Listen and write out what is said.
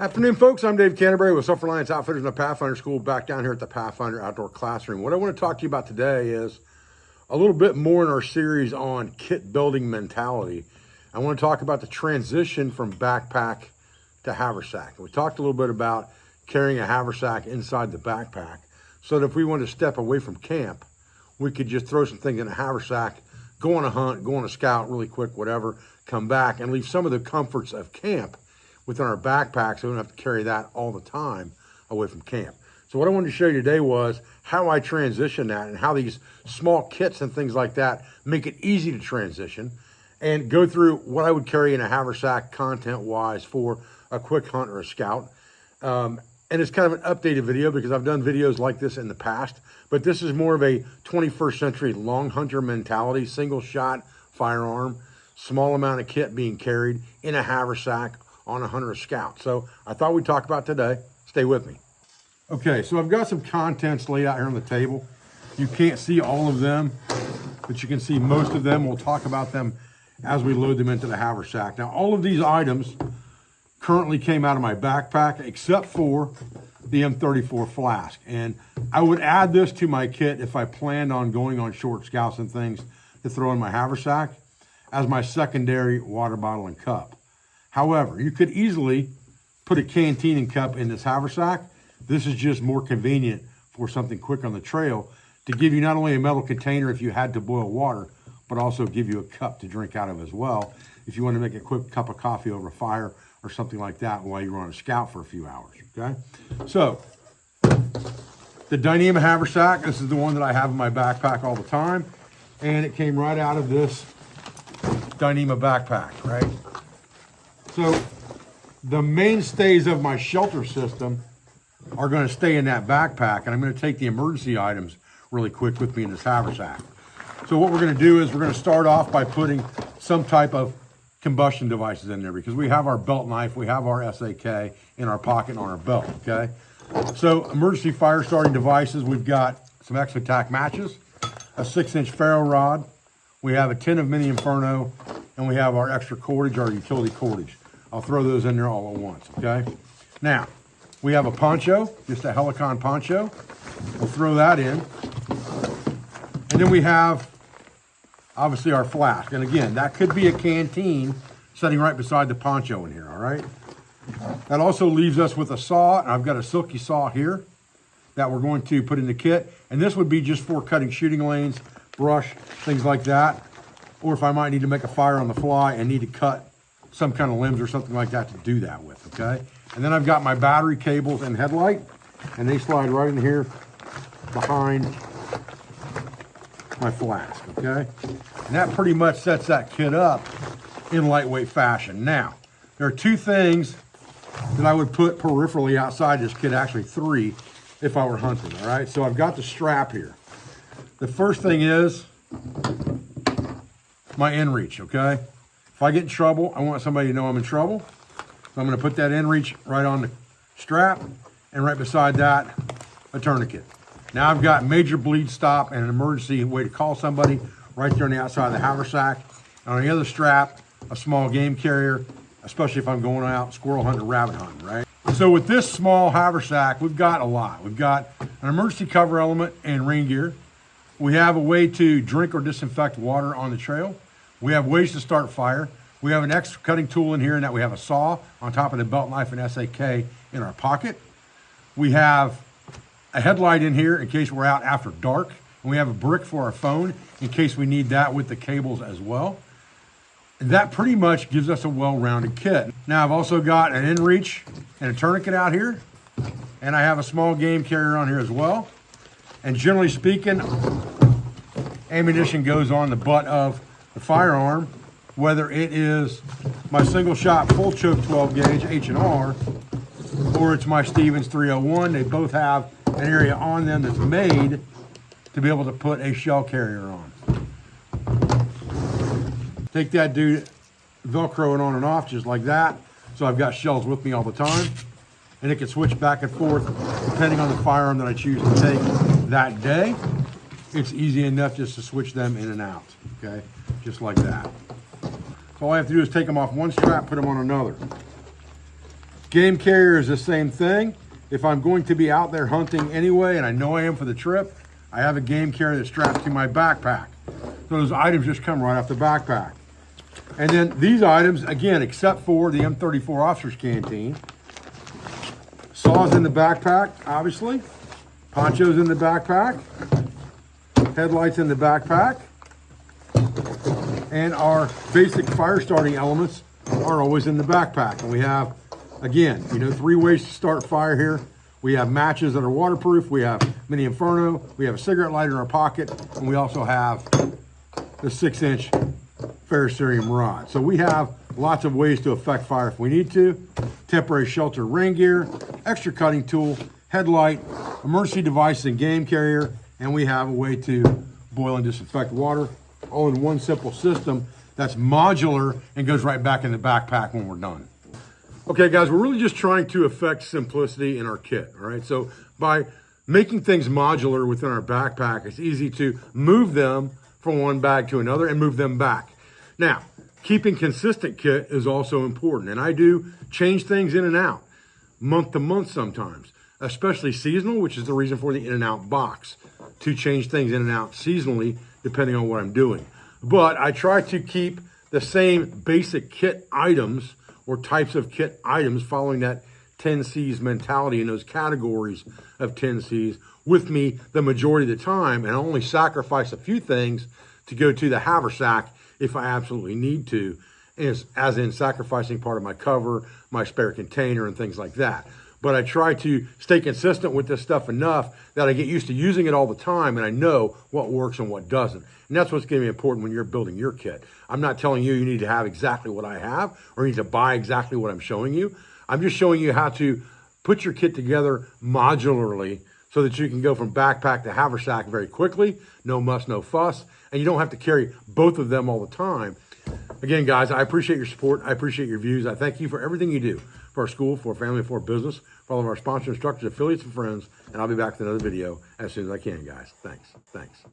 Afternoon, folks. I'm Dave Canterbury with Self-Reliance Outfitters in the Pathfinder School, back down here at the Pathfinder Outdoor Classroom. What I want to talk to you about today is a little bit more in our series on kit building mentality. I want to talk about the transition from backpack to haversack. We talked a little bit about carrying a haversack inside the backpack so that if we wanted to step away from camp, we could just throw some things in a haversack, go on a hunt, go on a scout really quick, whatever, come back and leave some of the comforts of camp within our backpack, so we don't have to carry that all the time away from camp. So what I wanted to show you today was how I transition that and how these small kits and things like that make it easy to transition, and go through what I would carry in a haversack content-wise for a quick hunt or a scout. And it's kind of an updated video because I've done videos like this in the past, but this is more of a 21st century long hunter mentality, single shot firearm, small amount of kit being carried in a haversack on a hunter or scout. So I thought we'd talk about today. Stay with me. Okay, so I've got some contents laid out here on the table. You can't see all of them, but you can see most of them. We'll talk about them as we load them into the haversack. Now, all of these items currently came out of my backpack except for the M34 flask. And I would add this to my kit if I planned on going on short scouts and things to throw in my haversack as my secondary water bottle and cup. However, you could easily put a canteen and cup in this haversack. This is just more convenient for something quick on the trail to give you not only a metal container if you had to boil water, but also give you a cup to drink out of as well if you want to make a quick cup of coffee over a fire or something like that while you're on a scout for a few hours, okay? So, the Dyneema haversack, this is the one that I have in my backpack all the time, and it came right out of this Dyneema backpack, right? So the mainstays of my shelter system are going to stay in that backpack, and I'm going to take the emergency items really quick with me in this haversack. So what we're going to do is we're going to start off by putting some type of combustion devices in there because we have our belt knife, we have our SAK in our pocket on our belt, okay? So emergency fire starting devices, we've got some Exotac matches, a 6-inch ferro rod, we have a tin of Mini Inferno, and we have our extra cordage, our utility cordage. I'll throw those in there all at once, okay? Now, we have a poncho, just a Helicon poncho. We'll throw that in. And then we have, obviously, our flask. And again, that could be a canteen sitting right beside the poncho in here, all right? That also leaves us with a saw, and I've got a silky saw here that we're going to put in the kit. And this would be just for cutting shooting lanes, brush, things like that. Or if I might need to make a fire on the fly and need to cut some kind of limbs or something like that to do that with, okay? And then I've got my battery cables and headlight, and they slide right in here behind my flask, okay? And that pretty much sets that kit up in lightweight fashion. Now, there are two things that I would put peripherally outside this kit, actually three, if I were hunting, all right? So I've got the strap here. The first thing is my inReach, okay? If I get in trouble, I want somebody to know I'm in trouble. So I'm gonna put that inReach right on the strap, and right beside that, a tourniquet. Now I've got major bleed stop and an emergency way to call somebody right there on the outside of the haversack. And on the other strap, a small game carrier, especially if I'm going out squirrel hunting, rabbit hunting, right? So with this small haversack, we've got a lot. We've got an emergency cover element and rain gear. We have a way to drink or disinfect water on the trail. We have ways to start fire. We have an extra cutting tool in here, and that we have a saw on top of the belt knife and SAK in our pocket. We have a headlight in here in case we're out after dark. And we have a brick for our phone in case we need that with the cables as well. And that pretty much gives us a well-rounded kit. Now I've also got an inReach and a tourniquet out here. And I have a small game carrier on here as well. And generally speaking, ammunition goes on the butt of the firearm, whether it is my single shot full choke 12 gauge H&R or it's my Stevens 301. They both have an area on them that's made to be able to put a shell carrier on. Take that dude, Velcro it on and off just like that. So I've got shells with me all the time, and it can switch back and forth depending on the firearm that I choose to take that day. It's easy enough just to switch them in and out, okay? Just like that. So all I have to do is take them off one strap, put them on another. Game carrier is the same thing. If I'm going to be out there hunting anyway, and I know I am for the trip, I have a game carrier that's strapped to my backpack. So those items just come right off the backpack. And then these items, again, except for the M34 Officer's Canteen, saws in the backpack, obviously, ponchos in the backpack, headlights in the backpack, and our basic fire starting elements are always in the backpack. And we have, again, 3 ways to start fire here. We have matches that are waterproof. We have mini inferno. We have a cigarette lighter in our pocket. And we also have the 6-inch ferrocerium rod. So we have lots of ways to affect fire if we need to. Temporary shelter rain gear, extra cutting tool, headlight, emergency devices and game carrier. And we have a way to boil and disinfect water, all in one simple system that's modular and goes right back in the backpack when we're done. Okay, guys, we're really just trying to affect simplicity in our kit, all right? So by making things modular within our backpack, it's easy to move them from one bag to another and move them back. Now, keeping consistent kit is also important, and I do change things in and out, month to month sometimes, especially seasonal, which is the reason for the in and out box, to change things in and out seasonally, depending on what I'm doing. But I try to keep the same basic kit items or types of kit items following that 10 C's mentality and those categories of 10 C's with me the majority of the time, and I only sacrifice a few things to go to the haversack if I absolutely need to, as in sacrificing part of my cover, my spare container, and things like that. But I try to stay consistent with this stuff enough that I get used to using it all the time and I know what works and what doesn't. And that's what's going to be important when you're building your kit. I'm not telling you need to have exactly what I have or you need to buy exactly what I'm showing you. I'm just showing you how to put your kit together modularly so that you can go from backpack to haversack very quickly. No muss, no fuss. And you don't have to carry both of them all the time. Again, guys, I appreciate your support. I appreciate your views. I thank you for everything you do for our school, for our family, for our business, for all of our sponsors, instructors, affiliates, and friends. And I'll be back with another video as soon as I can, guys. Thanks.